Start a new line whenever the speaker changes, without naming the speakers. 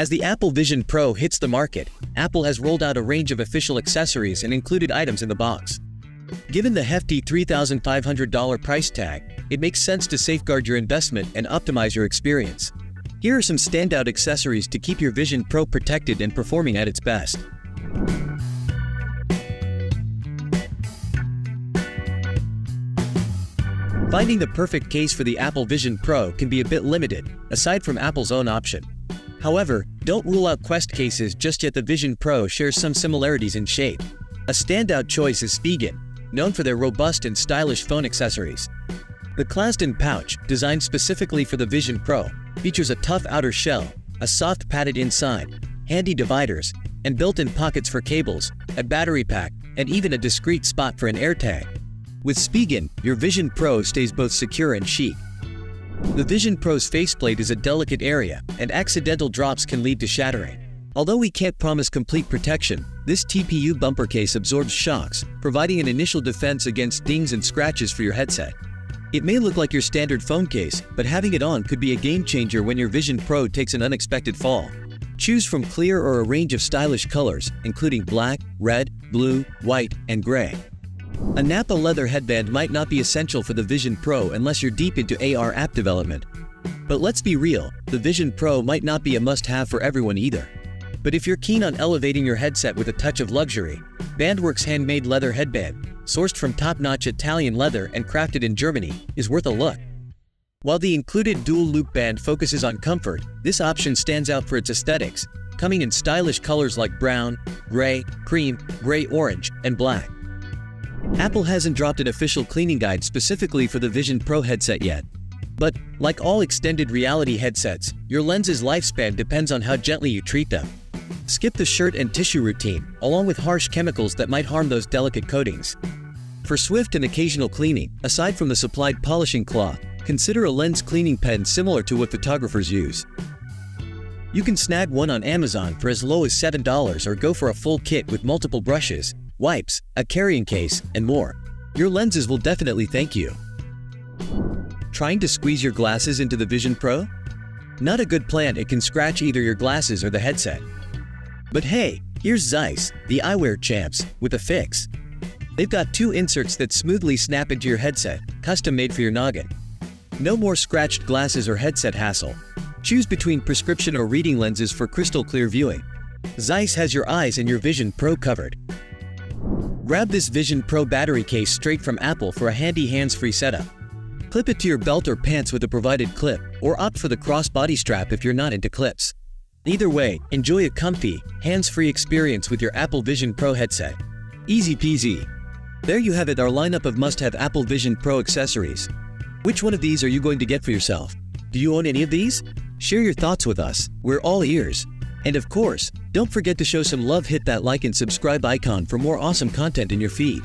As the Apple Vision Pro hits the market, Apple has rolled out a range of official accessories and included items in the box. Given the hefty $3,500 price tag, it makes sense to safeguard your investment and optimize your experience. Here are some standout accessories to keep your Vision Pro protected and performing at its best. Finding the perfect case for the Apple Vision Pro can be a bit limited, aside from Apple's own option. However, don't rule out Quest cases just yet. The Vision Pro shares some similarities in shape. A standout choice is Spigen, known for their robust and stylish phone accessories. The Klasden pouch, designed specifically for the Vision Pro, features a tough outer shell, a soft padded inside, handy dividers, and built-in pockets for cables, a battery pack, and even a discreet spot for an AirTag. With Spigen, your Vision Pro stays both secure and chic. The Vision Pro's faceplate is a delicate area, and accidental drops can lead to shattering. Although we can't promise complete protection, this TPU bumper case absorbs shocks, providing an initial defense against dings and scratches for your headset. It may look like your standard phone case, but having it on could be a game changer when your Vision Pro takes an unexpected fall. Choose from clear or a range of stylish colors, including black, red, blue, white, and gray. A Napa leather headband might not be essential for the Vision Pro unless you're deep into AR app development. But let's be real, the Vision Pro might not be a must-have for everyone either. But if you're keen on elevating your headset with a touch of luxury, BandWerk's handmade leather headband, sourced from top-notch Italian leather and crafted in Germany, is worth a look. While the included dual-loop band focuses on comfort, this option stands out for its aesthetics, coming in stylish colors like brown, gray, cream, gray-orange, and black. Apple hasn't dropped an official cleaning guide specifically for the Vision Pro headset yet. But, like all extended reality headsets, your lens's lifespan depends on how gently you treat them. Skip the shirt and tissue routine, along with harsh chemicals that might harm those delicate coatings. For swift and occasional cleaning, aside from the supplied polishing cloth, consider a lens cleaning pen similar to what photographers use. You can snag one on Amazon for as low as $7 or go for a full kit with multiple brushes, wipes, a carrying case, and more. Your lenses will definitely thank you. Trying to squeeze your glasses into the Vision Pro? Not a good plan. It can scratch either your glasses or the headset. But hey, here's ZEISS, the eyewear champs, with a fix. They've got two inserts that smoothly snap into your headset, custom made for your noggin. No more scratched glasses or headset hassle. Choose between prescription or reading lenses for crystal clear viewing. ZEISS has your eyes and your Vision Pro covered. Grab this Vision Pro battery case straight from Apple for a handy hands-free setup. Clip it to your belt or pants with a provided clip, or opt for the cross-body strap if you're not into clips. Either way, enjoy a comfy, hands-free experience with your Apple Vision Pro headset. Easy peasy. There you have it, our lineup of must-have Apple Vision Pro accessories. Which one of these are you going to get for yourself? Do you own any of these? Share your thoughts with us. We're all ears. And of course, don't forget to show some love. Hit that like and subscribe icon for more awesome content in your feed.